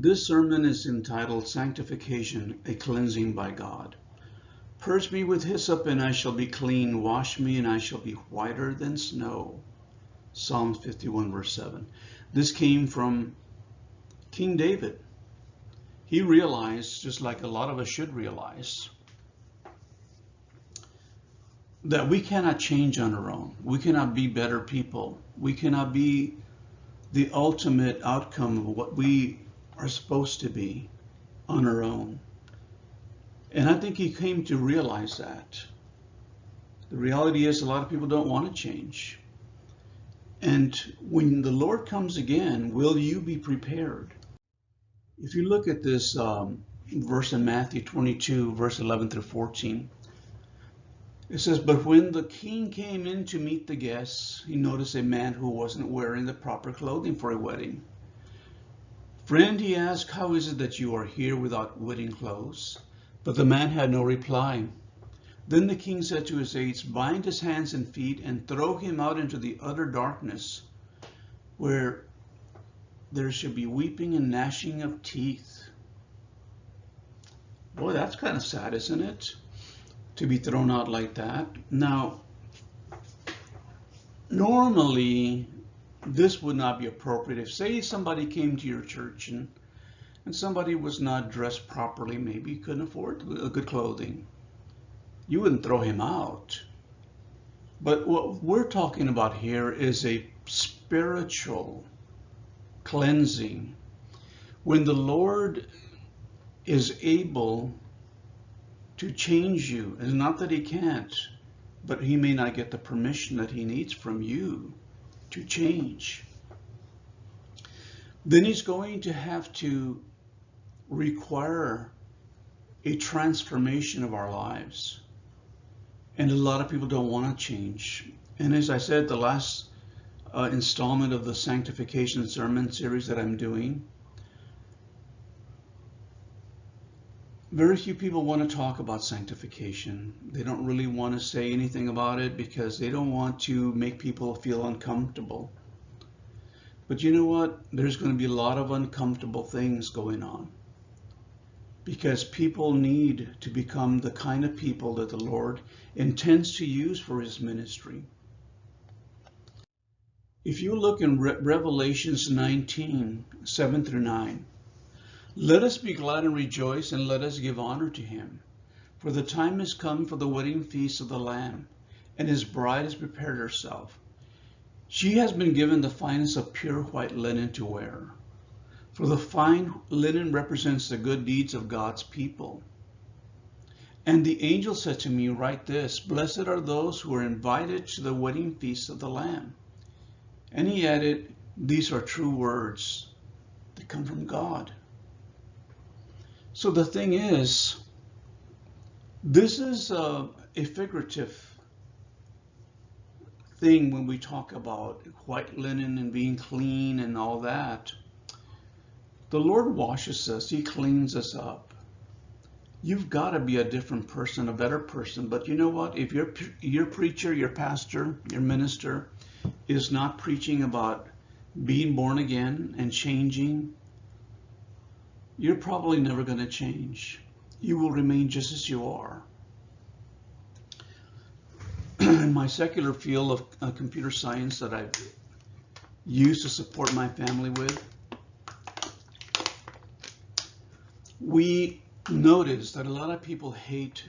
This sermon is entitled Sanctification, a Cleansing by God. Purge me with hyssop and I shall be clean. Wash me and I shall be whiter than snow. Psalms 51 verse 7. This came from King David. He realized, just like a lot of us should realize, that we cannot change on our own. We cannot be better people. We cannot be the ultimate outcome of what we are supposed to be on our own. And I think he came to realize that. The reality is a lot of people don't want to change. And when the Lord comes again, will you be prepared? If you look at this verse in Matthew 22, verse 11 through 14, it says, "But when the king came in to meet the guests, he noticed a man who wasn't wearing the proper clothing for a wedding. 'Friend,' he asked, 'how is it that you are here without wedding clothes?' But the man had no reply. Then the king said to his aides, 'Bind his hands and feet and throw him out into the utter darkness, where there should be weeping and gnashing of teeth.'" Boy, that's kind of sad, isn't it? To be thrown out like that. Now, normally, this would not be appropriate. If, say, somebody came to your church and somebody was not dressed properly, maybe couldn't afford good clothing, you wouldn't throw him out. But what we're talking about here is a spiritual cleansing. When the Lord is able to change you, it's not that he can't, but he may not get the permission that he needs from you to change. Then he's going to have to require a transformation of our lives. And a lot of people don't want to change. And as I said, the last installment of the Sanctification sermon series that I'm doing, very few people want to talk about sanctification. They don't really want to say anything about it because they don't want to make people feel uncomfortable. But you know what? There's going to be a lot of uncomfortable things going on because people need to become the kind of people that the Lord intends to use for his ministry. If you look in Revelations 19, 7 through 9, "Let us be glad and rejoice, and let us give honor to him. For the time has come for the wedding feast of the Lamb, and his bride has prepared herself. She has been given the finest of pure white linen to wear. For the fine linen represents the good deeds of God's people. And the angel said to me, 'Write this, blessed are those who are invited to the wedding feast of the Lamb.'" And he added, "These are true words that come from God." So the thing is, this is a figurative thing when we talk about white linen and being clean and all that. The Lord washes us. He cleans us up. You've got to be a different person, a better person. But you know what? If your preacher, your pastor, your minister is not preaching about being born again and changing, you're probably never going to change. You will remain just as you are. In my secular field of computer science that I've used to support my family with, we noticed that a lot of people hate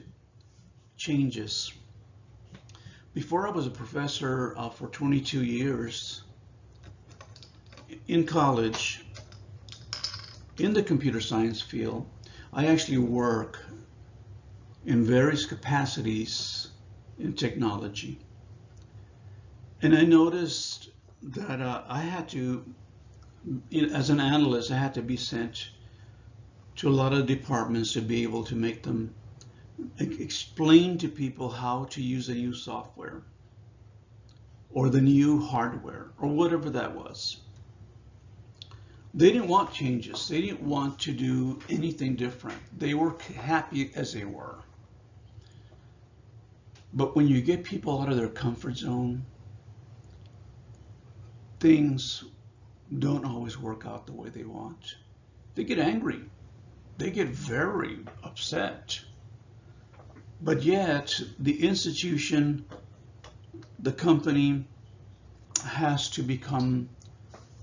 changes. Before I was a professor for 22 years in college, in the computer science field, I actually work in various capacities in technology. And I noticed that I had to, as an analyst, I had to be sent to a lot of departments to be able to make them explain to people how to use a new software or the new hardware or whatever that was. They didn't want changes. They didn't want to do anything different. They were happy as they were. But when you get people out of their comfort zone, things don't always work out the way they want. They get angry. They get very upset. But yet, the institution, the company, has to become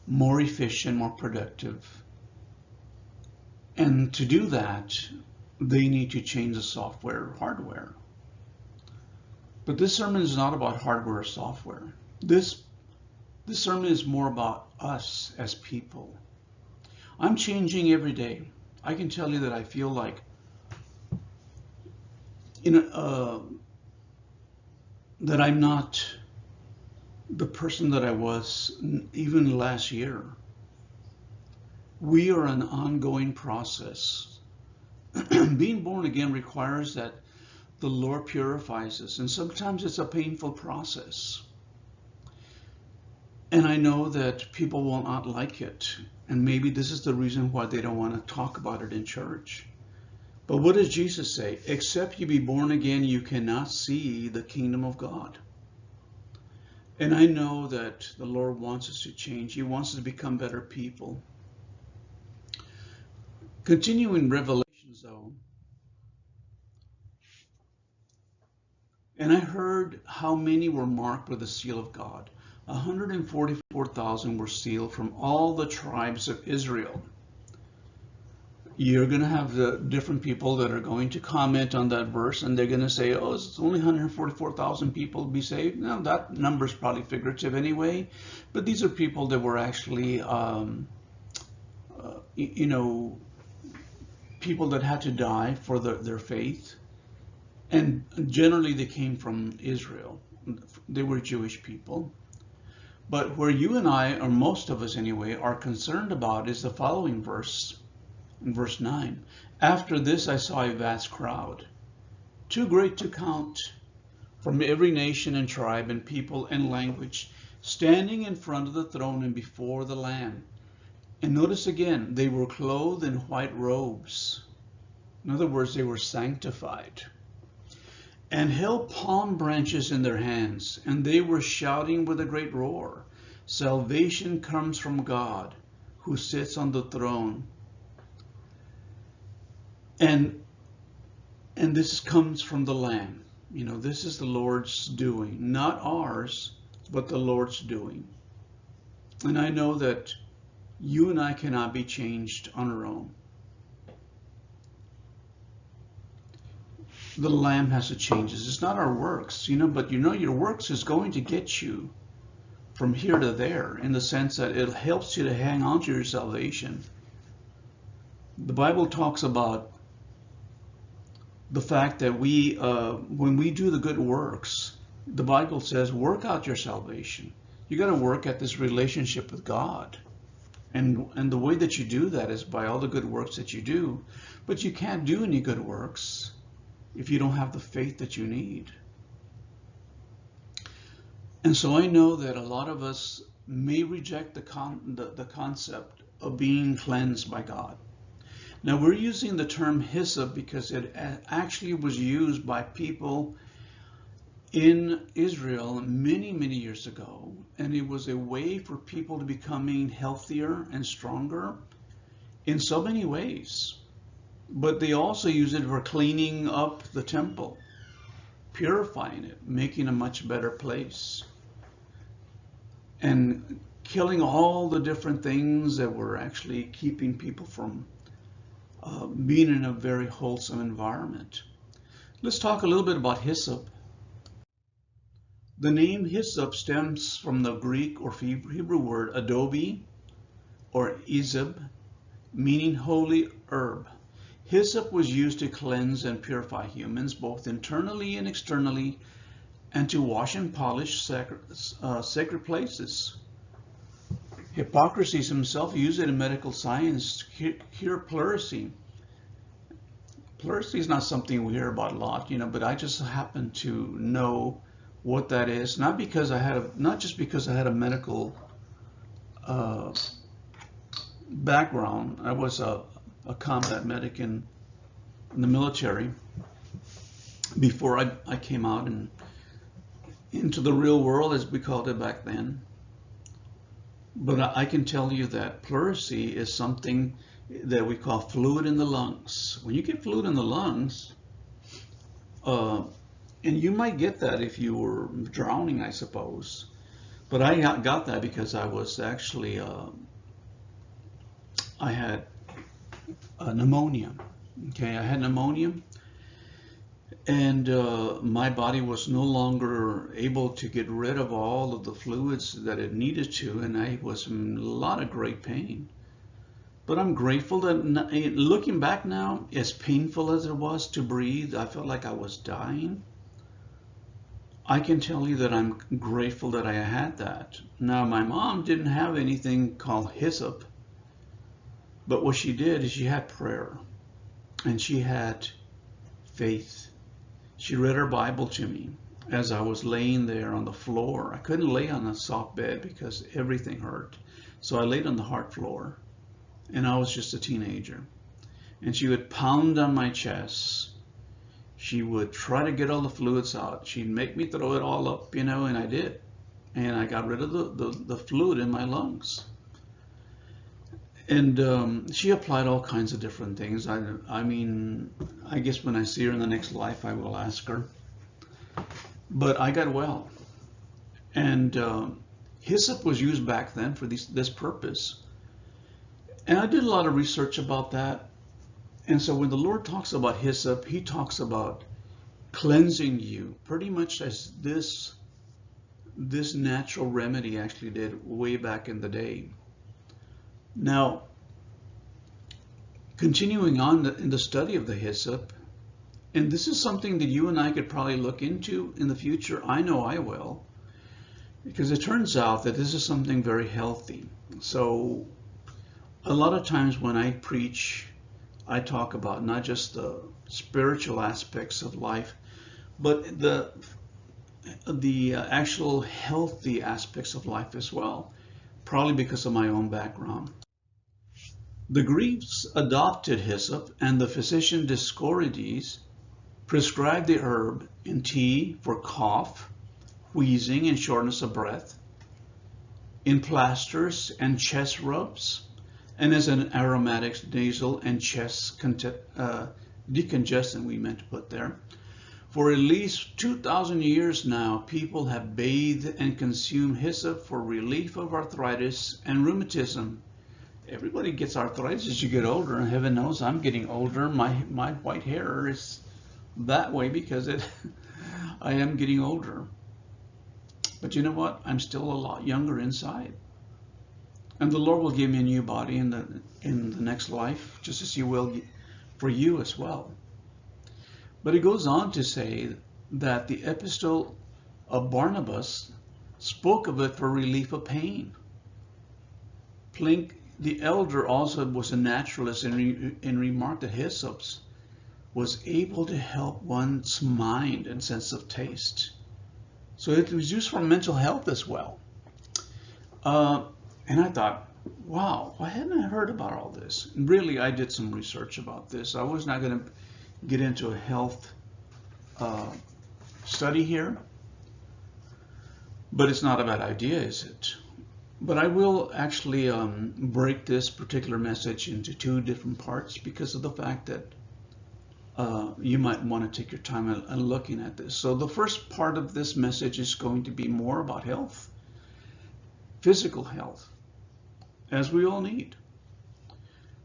more efficient, more productive. And to do that, they need to change the software, hardware. But this sermon is not about hardware or software. This sermon is more about us as people. I'm changing every day. I can tell you that I feel like that I'm not the person that I was even last year. We are an ongoing process. Being born again requires that the Lord purifies us, and sometimes it's a painful process. And I know that people will not like it, and maybe this is the reason why they don't want to talk about it in church. But what does Jesus say? Except you be born again, you cannot see the kingdom of God. And I know that the Lord wants us to change. He wants us to become better people. Continuing Revelations, though, and I heard how many were marked with the seal of God. 144,000 were sealed from all the tribes of Israel. You're going to have the different people that are going to comment on that verse, and they're going to say, oh, it's only 144,000 people to be saved. No, that number is probably figurative anyway. But these are people that were actually, people that had to die for their faith. And generally they came from Israel. They were Jewish people. But where you and I, or most of us anyway, are concerned about is the following verse. In verse 9, after this I saw a vast crowd, too great to count, from every nation and tribe and people and language, standing in front of the throne and before the Lamb. And notice again, they were clothed in white robes. In other words, they were sanctified. And held palm branches in their hands, and they were shouting with a great roar, salvation comes from God, who sits on the throne. And this comes from the Lamb. This is the Lord's doing, not ours, but the Lord's doing. And I know that you and I cannot be changed on our own. The Lamb has to change us. It's not our works, but your works is going to get you from here to there, in the sense that it helps you to hang on to your salvation. The Bible talks about the fact that when we do the good works, the Bible says, work out your salvation. You got to work at this relationship with God. And the way that you do that is by all the good works that you do. But you can't do any good works if you don't have the faith that you need. And so I know that a lot of us may reject the concept of being cleansed by God. Now we're using the term hysop because it actually was used by people in Israel many, many years ago. And it was a way for people to becoming healthier and stronger in so many ways. But they also use it for cleaning up the temple, purifying it, making a much better place, and killing all the different things that were actually keeping people from being in a very wholesome environment. Let's talk a little bit about hyssop. The name hyssop stems from the Greek or Hebrew word adobe or izeb, meaning holy herb. Hyssop was used to cleanse and purify humans both internally and externally, and to wash and polish sacred places. Hippocrates himself used it in medical science to cure pleurisy. Pleurisy is not something we hear about a lot, but I just happen to know what that is. Not just because I had a medical background. I was a combat medic in the military before I came out and into the real world, as we called it back then. But I can tell you that pleurisy is something that we call fluid in the lungs. When you get fluid in the lungs, uh, and you might get that if you were drowning, I suppose. But I got that because I was actually, I had pneumonia. Okay, I had pneumonia, and my body was no longer able to get rid of all of the fluids that it needed to, and I was in a lot of great pain. But I'm grateful that looking back now, as painful as it was to breathe, I felt like I was dying. I can tell you that I'm grateful that I had that. Now, my mom didn't have anything called hysop, but what she did is she had prayer and she had faith. She read her Bible to me as I was laying there on the floor. I couldn't lay on a soft bed because everything hurt. So I laid on the hard floor, and I was just a teenager. And she would pound on my chest. She would try to get all the fluids out. She'd make me throw it all up, and I did. And I got rid of the fluid in my lungs. And she applied all kinds of different things. I mean, I guess when I see her in the next life, I will ask her. But I got well. And hyssop was used back then for this purpose. And I did a lot of research about that. And so when the Lord talks about hyssop, he talks about cleansing you, pretty much as this natural remedy actually did way back in the day. Now, continuing on in the study of the hyssop, and this is something that you and I could probably look into in the future. I know I will, because it turns out that this is something very healthy. So a lot of times when I preach, I talk about not just the spiritual aspects of life, but the actual healthy aspects of life as well, probably because of my own background. The Greeks adopted hyssop, and the physician Dioscorides prescribed the herb in tea for cough, wheezing, and shortness of breath, in plasters and chest rubs, and as an aromatic nasal and chest decongestant, we meant to put there. For at least 2,000 years now, people have bathed and consumed hyssop for relief of arthritis and rheumatism. Everybody gets arthritis as you get older, and heaven knows I'm getting older. My white hair is that way because I am getting older. But you know what? I'm still a lot younger inside. And the Lord will give me a new body in the next life, just as he will for you as well. But it goes on to say that the epistle of Barnabas spoke of it for relief of pain. Plink the elder also was a naturalist and remarked that hyssop was able to help one's mind and sense of taste. So it was used for mental health as well. And I thought, wow, why hadn't I heard about all this? And really, I did some research about this. I was not going to get into a health study here, but it's not a bad idea, is it? But I will actually break this particular message into two different parts because of the fact that you might want to take your time and looking at this. So the first part of this message is going to be more about health, physical health, as we all need.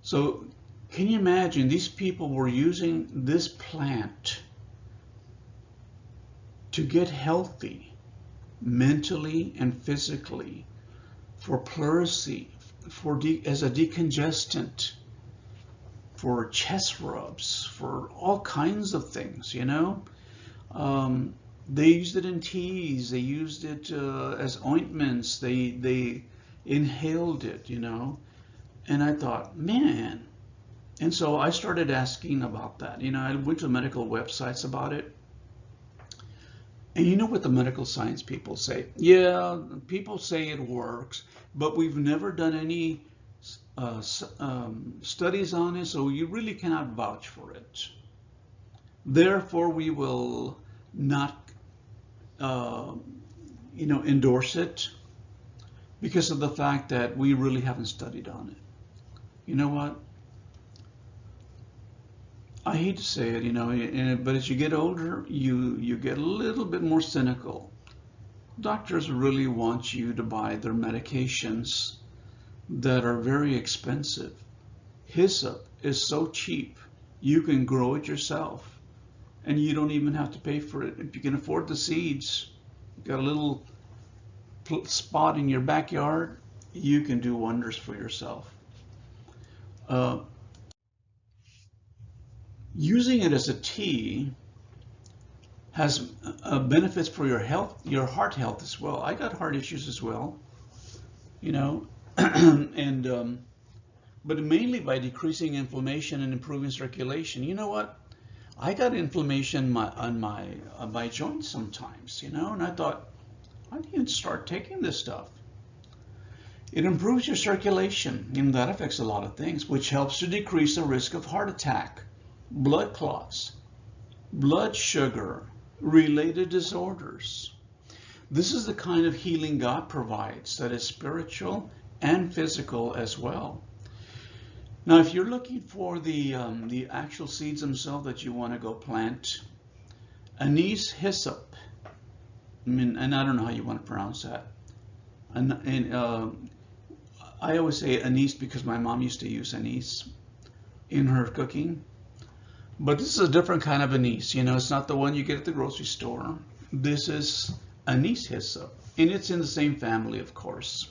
So can you imagine these people were using this plant to get healthy mentally and physically, for pleurisy, as a decongestant, for chest rubs, for all kinds of things, They used it in teas, they used it as ointments, they inhaled it, And I thought, man. And so I started asking about that. I went to medical websites about it. And you know what the medical science people say? Yeah, people say it works, but we've never done any studies on it, so you really cannot vouch for it. Therefore, we will not, endorse it. because of the fact that we really haven't studied on it. You know what? I hate to say it, but as you get older, you get a little bit more cynical. Doctors really want you to buy their medications that are very expensive. Hyssop is so cheap, you can grow it yourself, and you don't even have to pay for it. If you can afford the seeds, got a little spot in your backyard, you can do wonders for yourself. Using it as a tea has benefits for your health, your heart health as well. I got heart issues as well, and but mainly by decreasing inflammation and improving circulation. You know what? I got inflammation on my joints sometimes, and I thought, I need to start taking this stuff. It improves your circulation, and that affects a lot of things, which helps to decrease the risk of heart attack, blood clots, blood sugar, related disorders. This is the kind of healing God provides that is spiritual and physical as well. Now, if you're looking for the actual seeds themselves that you want to go plant, anise hyssop, and I don't know how you want to pronounce that. I always say anise because my mom used to use anise in her cooking. But this is a different kind of anise. It's not the one you get at the grocery store. This is anise hyssop, and it's in the same family, of course.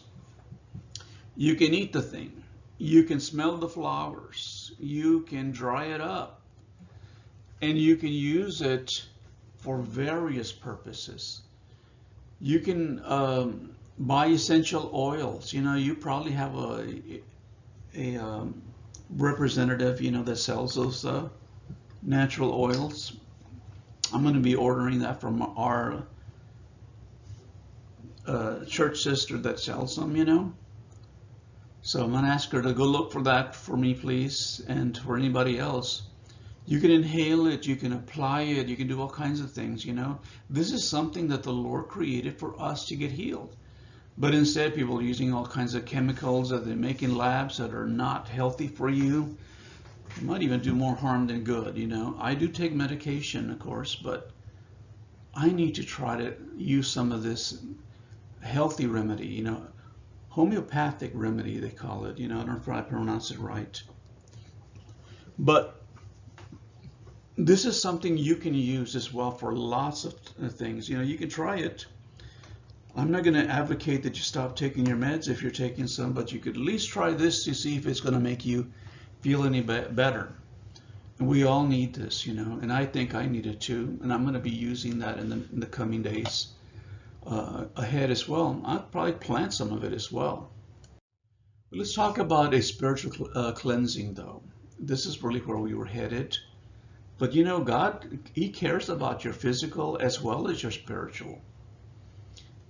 You can eat the thing. You can smell the flowers. You can dry it up. And you can use it for various purposes. You can buy essential oils. You probably have a representative, that sells those natural oils. I'm going to be ordering that from our church sister that sells them, So I'm going to ask her to go look for that for me, please, and for anybody else. You can inhale it, you can apply it, you can do all kinds of things, This is something that the Lord created for us to get healed. But instead, people are using all kinds of chemicals that they make in labs that are not healthy for you. It might even do more harm than good, I do take medication, of course, but I need to try to use some of this healthy remedy, homeopathic remedy, they call it. I don't know if I pronounce it right. But this is something you can use as well for lots of things. You can try it. I'm not going to advocate that you stop taking your meds if you're taking some, but you could at least try this to see if it's going to make you feel any better. And we all need this, and I think I need it too. And I'm going to be using that in the coming days ahead as well. I'll probably plant some of it as well. But let's talk about a spiritual cleansing, though. This is really where we were headed. But God, He cares about your physical as well as your spiritual.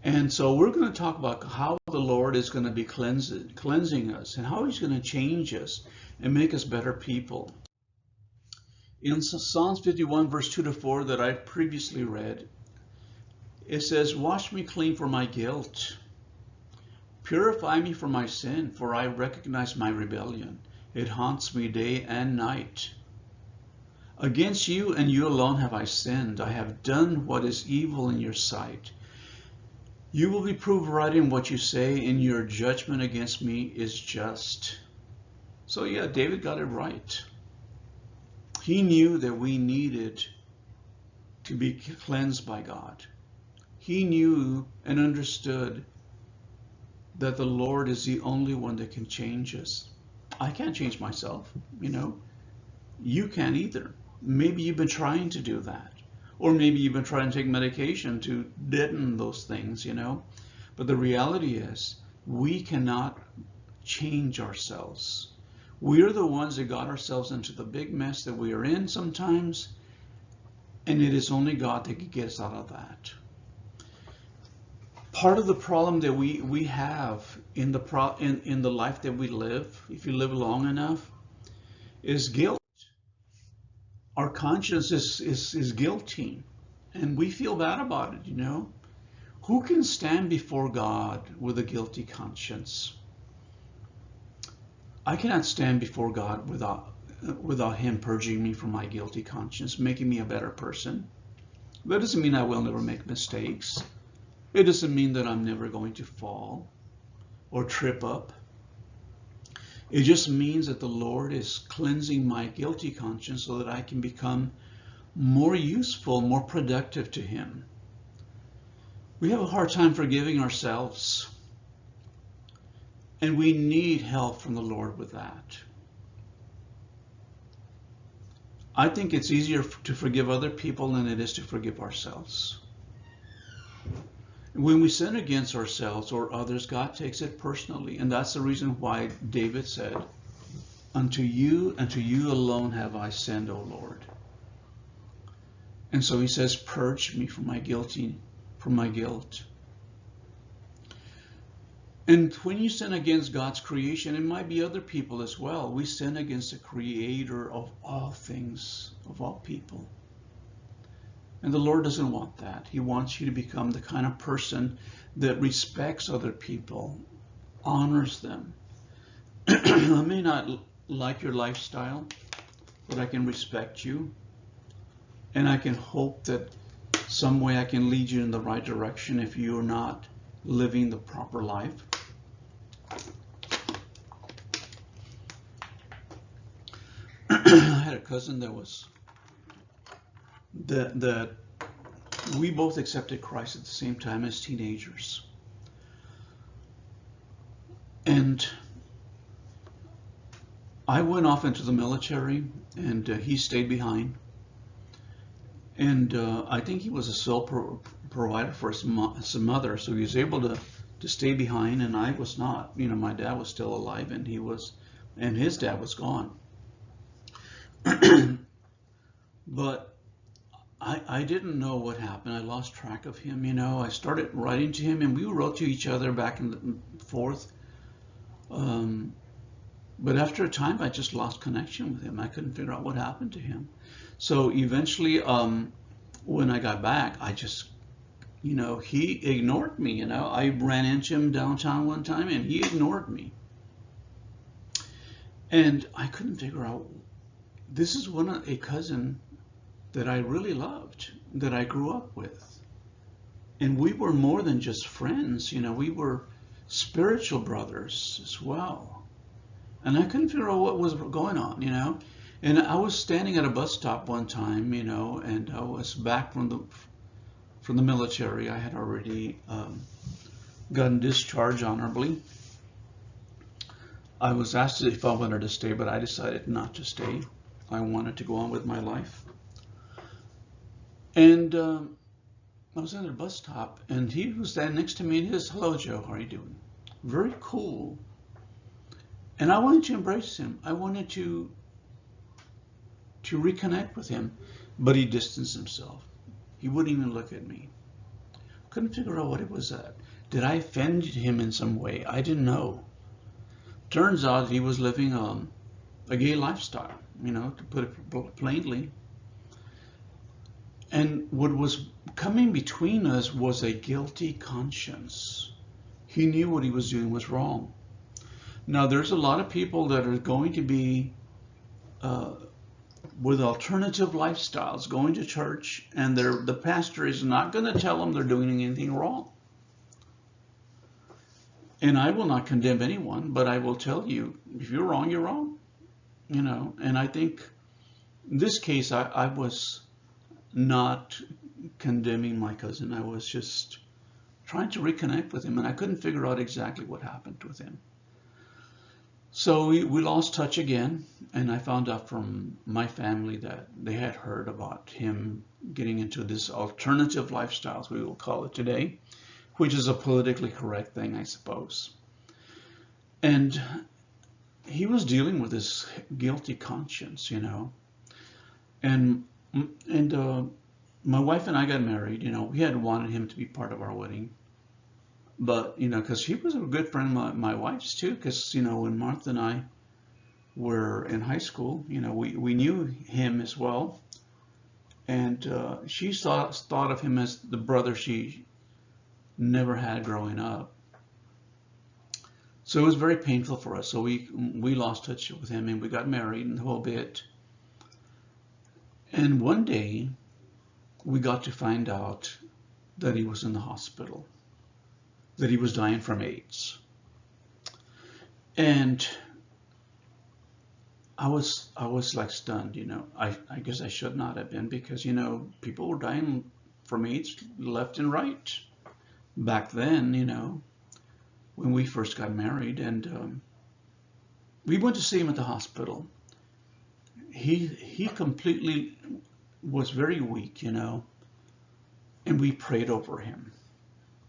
And so we're going to talk about how the Lord is going to be cleansing us and how He's going to change us and make us better people. In Psalms 51, verse 2-4 that I previously read, it says, "Wash me clean from my guilt. Purify me from my sin, for I recognize my rebellion. It haunts me day and night. Against you and you alone have I sinned. I have done what is evil in your sight. You will be proved right in what you say, and your judgment against me is just." So yeah, David got it right. He knew that we needed to be cleansed by God. He knew and understood that the Lord is the only one that can change us. I can't change myself, You can't either. Maybe you've been trying to do that. Or maybe you've been trying to take medication to deaden those things, But the reality is, we cannot change ourselves. We're the ones that got ourselves into the big mess that we are in sometimes, and it is only God that can get us out of that. Part of the problem that we have in the life that we live, if you live long enough, is guilt. Our conscience is guilty, and we feel bad about it, Who can stand before God with a guilty conscience? I cannot stand before God without Him purging me from my guilty conscience, making me a better person. That doesn't mean I will never make mistakes. It doesn't mean that I'm never going to fall or trip up. It just means that the Lord is cleansing my guilty conscience so that I can become more useful, more productive to Him. We have a hard time forgiving ourselves, and we need help from the Lord with that. I think it's easier to forgive other people than it is to forgive ourselves. When we sin against ourselves or others, God takes it personally, and that's the reason why David said, unto you alone have I sinned, O Lord. And so he says, purge me from my guilt. And when you sin against God's creation, it might be other people as well. We sin against the creator of all things, of all people. And the Lord doesn't want that. He wants you to become the kind of person that respects other people, honors them. I may not like your lifestyle, but I can respect you. And I can hope that some way I can lead you in the right direction if you're not living the proper life. I had a cousin that we both accepted Christ at the same time as teenagers. And I went off into the military, and he stayed behind. And I think he was a sole provider for his mother, so he was able to stay behind, and I was not. You know, my dad was still alive, and his dad was gone. But I didn't know what happened. I lost track of him. You know, I started writing to him, and we wrote to each other back and forth. But after a time, I just lost connection with him. I couldn't figure out what happened to him. So eventually, when I got back, I just, you know, he ignored me. You know, I ran into him downtown one time, and he ignored me. And I couldn't figure out. This is a cousin that I really loved, that I grew up with. And we were more than just friends, you know, we were spiritual brothers as well. And I couldn't figure out what was going on, you know. And I was standing at a bus stop one time, you know, and I was back from the military. I had already gotten discharged honorably. I was asked if I wanted to stay, but I decided not to stay. I wanted to go on with my life. And I was at a bus stop, and he was standing next to me, and he says, "Hello, Joe, how are you doing?" Very cool. And I wanted to embrace him. I wanted to reconnect with him, but he distanced himself. He wouldn't even look at me. Couldn't figure out what it was at. Did I offend him in some way? I didn't know. Turns out he was living a gay lifestyle, you know, to put it plainly. And what was coming between us was a guilty conscience. He knew what he was doing was wrong. Now, there's a lot of people that are going to be with alternative lifestyles, going to church, and the pastor is not going to tell them they're doing anything wrong. And I will not condemn anyone, but I will tell you, if you're wrong, you're wrong. You know, and I think in this case, I was not condemning my cousin. I was just trying to reconnect with him, and I couldn't figure out exactly what happened with him. So we lost touch again, and I found out from my family that they had heard about him getting into this alternative lifestyle, as we will call it today, which is a politically correct thing, I suppose. And he was dealing with this guilty conscience, you know. And my wife and I got married, you know. We had wanted him to be part of our wedding. But, you know, because he was a good friend of my wife's too, because, you know, when Martha and I were in high school, you know, we knew him as well. And she thought of him as the brother she never had growing up. So it was very painful for us. So we lost touch with him, and we got married and the whole bit. And one day we got to find out that he was in the hospital, that he was dying from AIDS. And I was like stunned, you know. I guess I should not have been, because, you know, people were dying from AIDS left and right back then, you know, when we first got married. And we went to see him at the hospital. He completely was very weak, you know, and we prayed over him.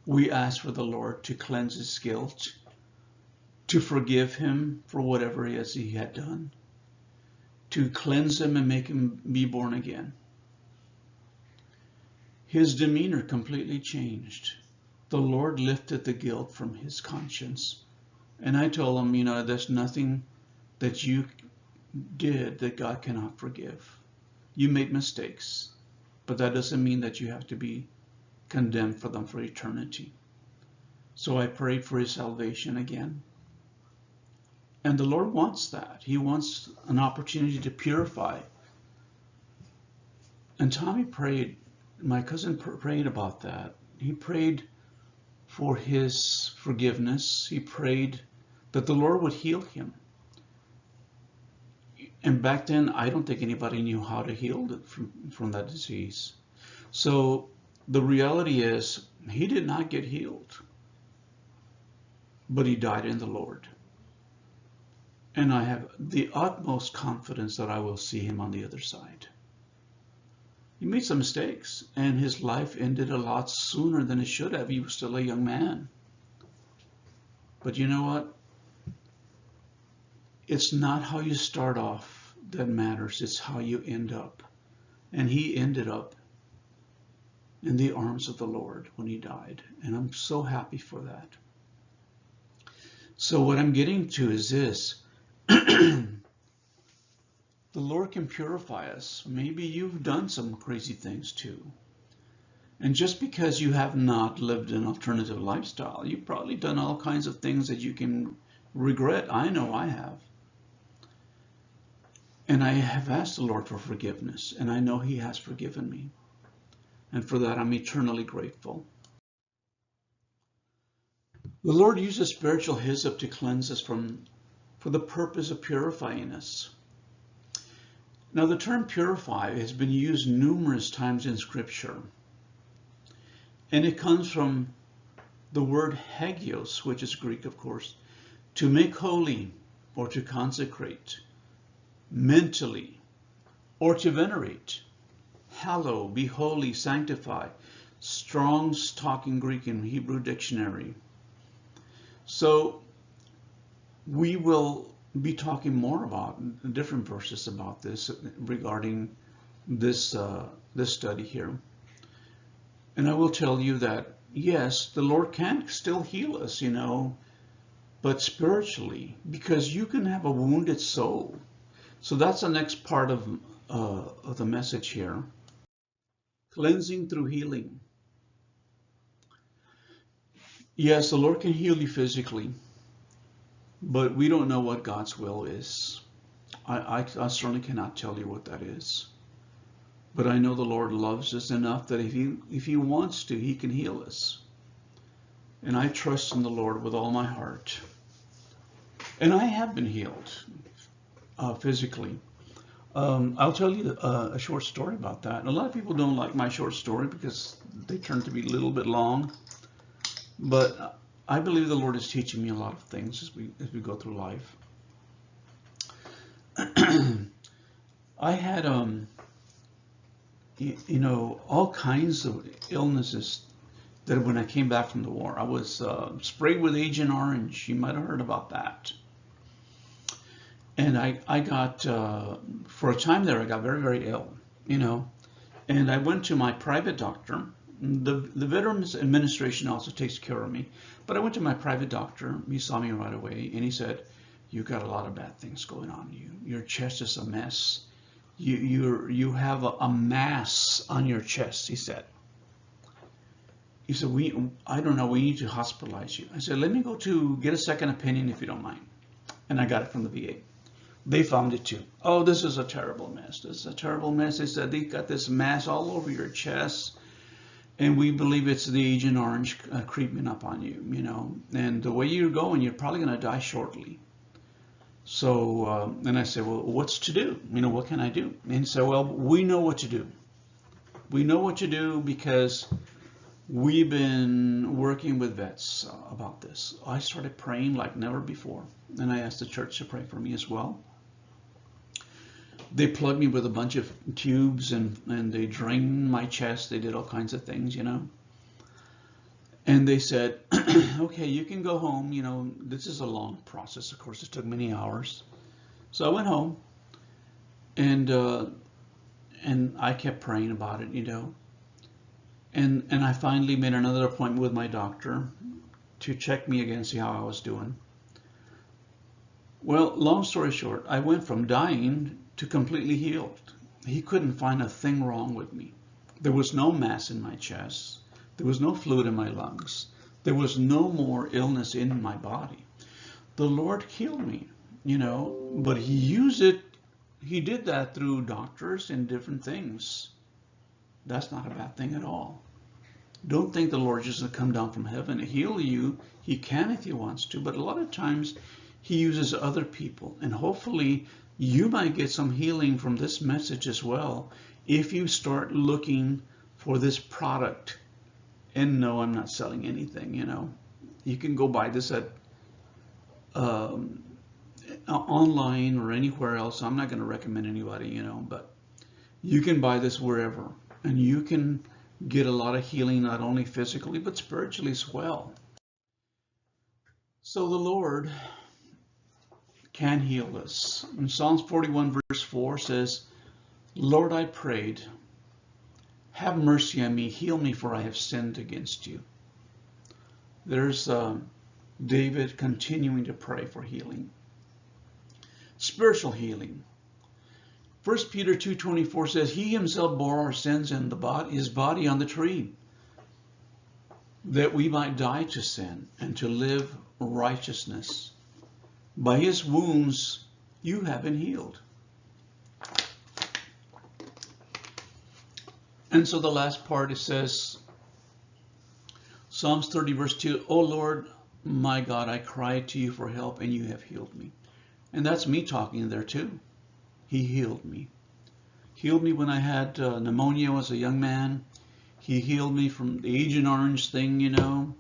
We asked for the Lord to cleanse his guilt, to forgive him for whatever it is he had done, to cleanse him and make him be born again. His demeanor completely changed. The Lord lifted the guilt from his conscience. And I told him, you know, there's nothing that you did that God cannot forgive. You made mistakes, but that doesn't mean that you have to be condemned for them for eternity. So I prayed for his salvation again. And the Lord wants that. He wants an opportunity to purify. And Tommy prayed, my cousin prayed about that. He prayed for his forgiveness. He prayed that the Lord would heal him. And back then, I don't think anybody knew how to heal it from that disease. So the reality is, he did not get healed, but he died in the Lord. And I have the utmost confidence that I will see him on the other side. He made some mistakes, and his life ended a lot sooner than it should have. He was still a young man. But you know what? It's not how you start off that matters. It's how you end up. And he ended up in the arms of the Lord when he died. And I'm so happy for that. So what I'm getting to is this. The Lord can purify us. Maybe you've done some crazy things too. And just because you have not lived an alternative lifestyle, you've probably done all kinds of things that you can regret. I know I have. And I have asked the Lord for forgiveness, and I know he has forgiven me. And for that, I'm eternally grateful. The Lord uses spiritual hyssop to cleanse us for the purpose of purifying us. Now, the term purify has been used numerous times in Scripture. And it comes from the word hagios, which is Greek, of course, to make holy or to consecrate, mentally, or to venerate, hallow, be holy, sanctify. Strong's Talking Greek and Hebrew Dictionary. So we will be talking more about different verses about this regarding this study here. And I will tell you that, yes, the Lord can still heal us, you know, but spiritually, because you can have a wounded soul. So that's the next part of the message here. Cleansing through healing. Yes, the Lord can heal you physically, but we don't know what God's will is. I certainly cannot tell you what that is. But I know the Lord loves us enough that if he wants to, he can heal us. And I trust in the Lord with all my heart. And I have been healed physically. I'll tell you a short story about that. A lot of people don't like my short story because they tend to be a little bit long. But I believe the Lord is teaching me a lot of things as we go through life. I had you know, all kinds of illnesses that when I came back from the war. I was sprayed with Agent Orange. You might have heard about that. And I got, for a time there, I got very, very ill, you know. And I went to my private doctor. The Veterans Administration also takes care of me. But I went to my private doctor. He saw me right away. And he said, "You got a lot of bad things going on. Your chest is a mess. You have a mass on your chest," he said. He said, I don't know, we need to hospitalize you. I said, let me go to get a second opinion if you don't mind. And I got it from the VA. They found it too. Oh, this is a terrible mess. This is a terrible mess. They said, they got this mass all over your chest, and we believe it's the Agent Orange creeping up on you, you know. And the way you're going, you're probably going to die shortly. So, and I said, well, what's to do? You know, what can I do? And he said, well, we know what to do. We know what to do because we've been working with vets about this. I started praying like never before, and I asked the church to pray for me as well. They plugged me with a bunch of tubes, and they drained my chest. They did all kinds of things, you know. And they said, okay, you can go home. You know, this is a long process. Of course, it took many hours. So I went home, and I kept praying about it, you know. And I finally made another appointment with my doctor to check me again, see how I was doing. Well, long story short, I went from dying to completely healed. He couldn't find a thing wrong with me. There was no mass in my chest. There was no fluid in my lungs. There was no more illness in my body. The Lord healed me, you know, but he used it. He did that through doctors and different things. That's not a bad thing at all. Don't think the Lord just going to come down from heaven and heal you. He can if he wants to, but a lot of times he uses other people. And hopefully you might get some healing from this message as well if you start looking for this product. And no, I'm not selling anything, you know. You can go buy this at online or anywhere else. I'm not going to recommend anybody, you know, but you can buy this wherever. And you can get a lot of healing, not only physically, but spiritually as well. So the Lord can heal us. In Psalms 41 verse 4 says, Lord, I prayed, have mercy on me, heal me, for I have sinned against you. There's David continuing to pray for healing. Spiritual healing. 1 Peter 2:24 says, he himself bore our sins in his body on the tree, that we might die to sin and to live righteousness. By his wounds you have been healed. And so the last part, it says, Psalms 30 verse 2, O Lord, my God, I cried to you for help and you have healed me. And that's me talking there too. He healed me. Healed me when I had pneumonia as a young man. He healed me from the Agent Orange thing, you know.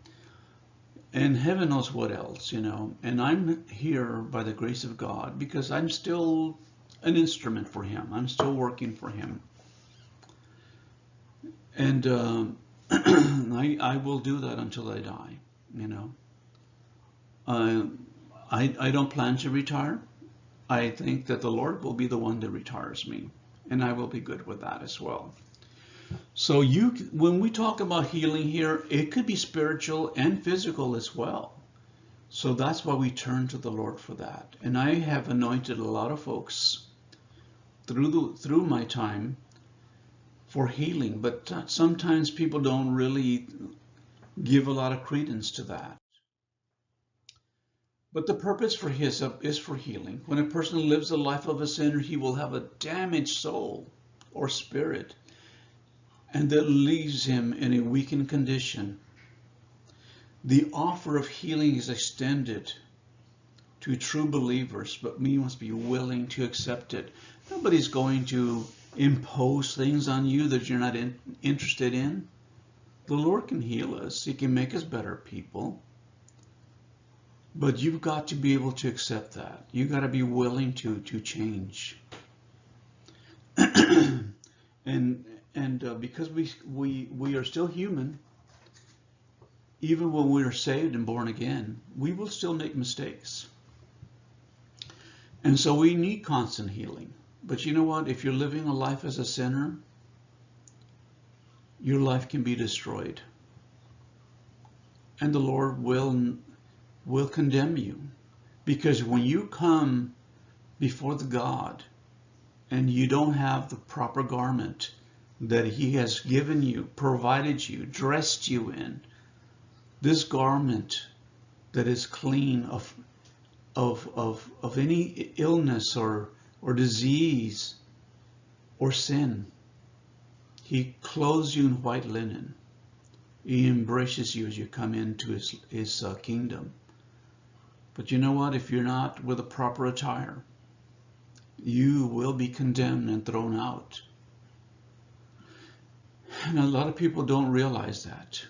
And heaven knows what else, you know. And I'm here by the grace of God because I'm still an instrument for him. I'm still working for him. And I will do that until I die, you know. I don't plan to retire. I think that the Lord will be the one that retires me, and I will be good with that as well. So when we talk about healing here, it could be spiritual and physical as well. So that's why we turn to the Lord for that. And I have anointed a lot of folks through my time for healing, but sometimes people don't really give a lot of credence to that. But the purpose for hysop is for healing. When a person lives the life of a sinner, he will have a damaged soul or spirit, and that leaves him in a weakened condition. The offer of healing is extended to true believers, but we must be willing to accept it. Nobody's going to impose things on you that you're not interested in. The Lord can heal us. He can make us better people. But you've got to be able to accept that. You've got to be willing to change. and because we are still human, even when we are saved and born again, we will still make mistakes. And so we need constant healing. But you know what? If you're living a life as a sinner, your life can be destroyed. And the Lord will condemn you. Because when you come before the God and you don't have the proper garment, that He has given you, provided you, dressed you in. This garment that is clean of any illness or disease or sin. He clothes you in white linen. He embraces you as you come into His kingdom. But you know what? If you're not with a proper attire, you will be condemned and thrown out. And a lot of people don't realize that.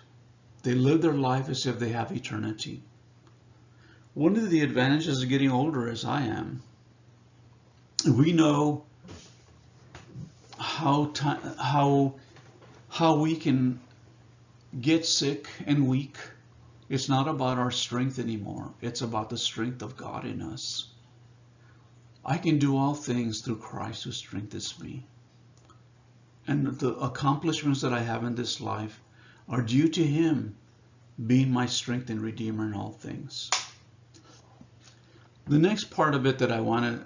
They live their life as if they have eternity. One of the advantages of getting older, as I am, we know how we can get sick and weak. It's not about our strength anymore. It's about the strength of God in us. I can do all things through Christ who strengthens me. And the accomplishments that I have in this life are due to Him being my strength and Redeemer in all things. The next part of it that I want to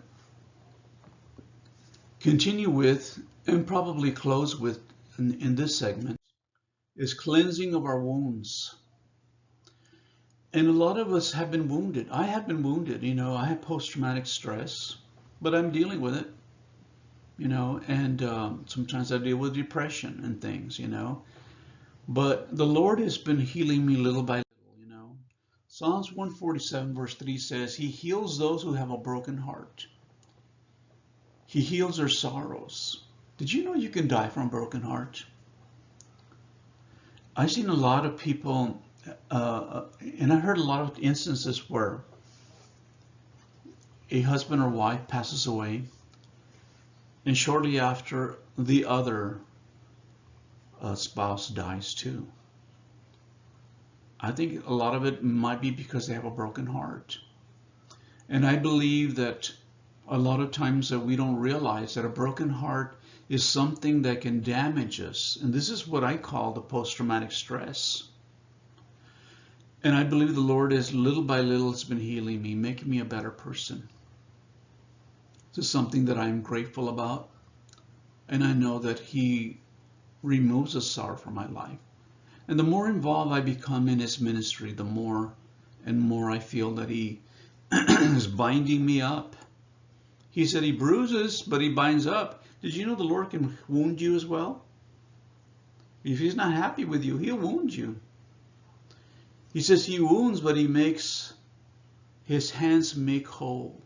continue with and probably close with in this segment is cleansing of our wounds. And a lot of us have been wounded. I have been wounded. I have post-traumatic stress, but I'm dealing with it. And sometimes I deal with depression and things. But the Lord has been healing me little by little. Psalms 147 verse 3 says, He heals those who have a broken heart. He heals their sorrows. Did you know you can die from a broken heart? I've seen a lot of people, and I heard a lot of instances where a husband or wife passes away, and shortly after, the other spouse dies too. I think a lot of it might be because they have a broken heart. And I believe that a lot of times that we don't realize that a broken heart is something that can damage us. And this is what I call the post-traumatic stress. And I believe the Lord is little by little has been healing me, making me a better person. This is something that I'm grateful about. And I know that He removes the sorrow from my life. And the more involved I become in His ministry, the more and more I feel that He is binding me up. He said He bruises, but He binds up. Did you know the Lord can wound you as well? If He's not happy with you, He'll wound you. He says He wounds, but He makes His hands make whole.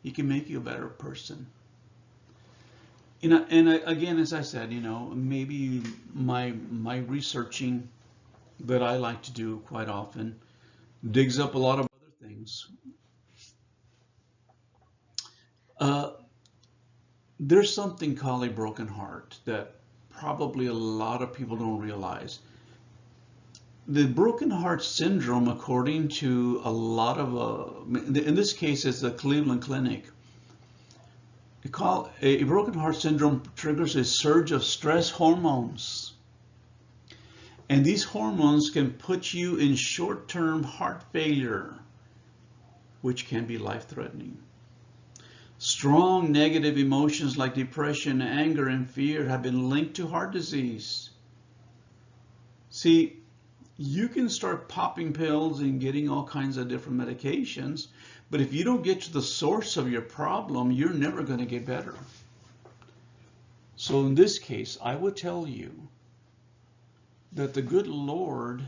He can make you a better person. Again, as I said, maybe my researching that I like to do quite often digs up a lot of other things. There's something called a broken heart that probably a lot of people don't realize. The broken heart syndrome, according to a lot of, in this case, it's the Cleveland Clinic. A broken heart syndrome triggers a surge of stress hormones. And these hormones can put you in short-term heart failure, which can be life-threatening. Strong negative emotions like depression, anger, and fear have been linked to heart disease. See, you can start popping pills and getting all kinds of different medications, but if you don't get to the source of your problem, you're never going to get better. So in this case, I would tell you that the good Lord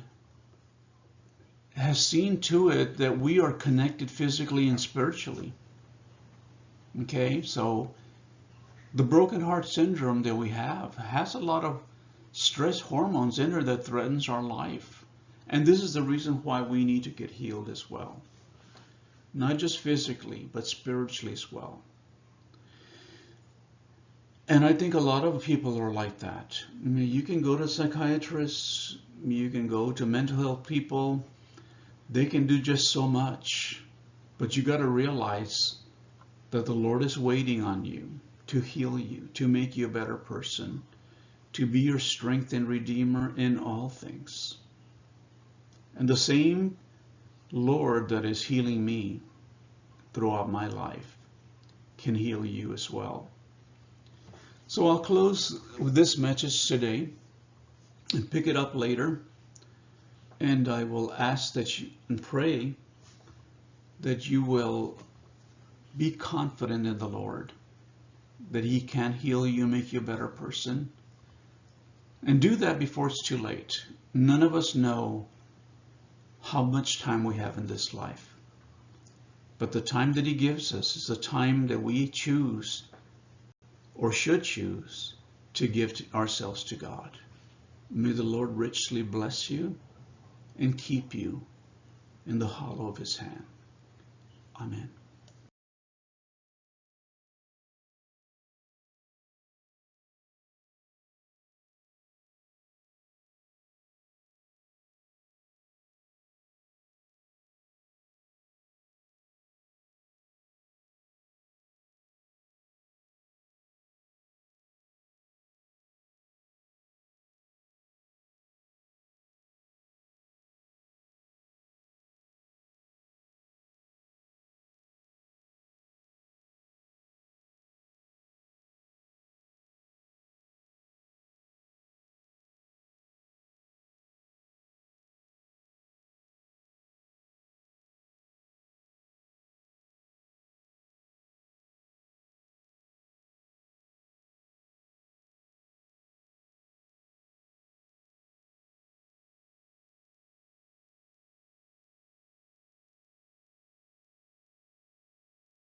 has seen to it that we are connected physically and spiritually. Okay, so the broken heart syndrome that we have has a lot of stress hormones in there that threatens our life. And this is the reason why we need to get healed as well. Not just physically, but spiritually as well. And I think a lot of people are like that. I mean, you can go to psychiatrists, you can go to mental health people. They can do just so much. But you got to realize that the Lord is waiting on you to heal you, to make you a better person, to be your strength and Redeemer in all things. And the same Lord that is healing me throughout my life can heal you as well. So I'll close with this message today and pick it up later. And I will ask that you and pray that you will be confident in the Lord, that He can heal you, make you a better person. And do that before it's too late. None of us know how much time we have in this life. But the time that He gives us is the time that we choose, or should choose, to give ourselves to God. May the Lord richly bless you and keep you in the hollow of His hand. Amen.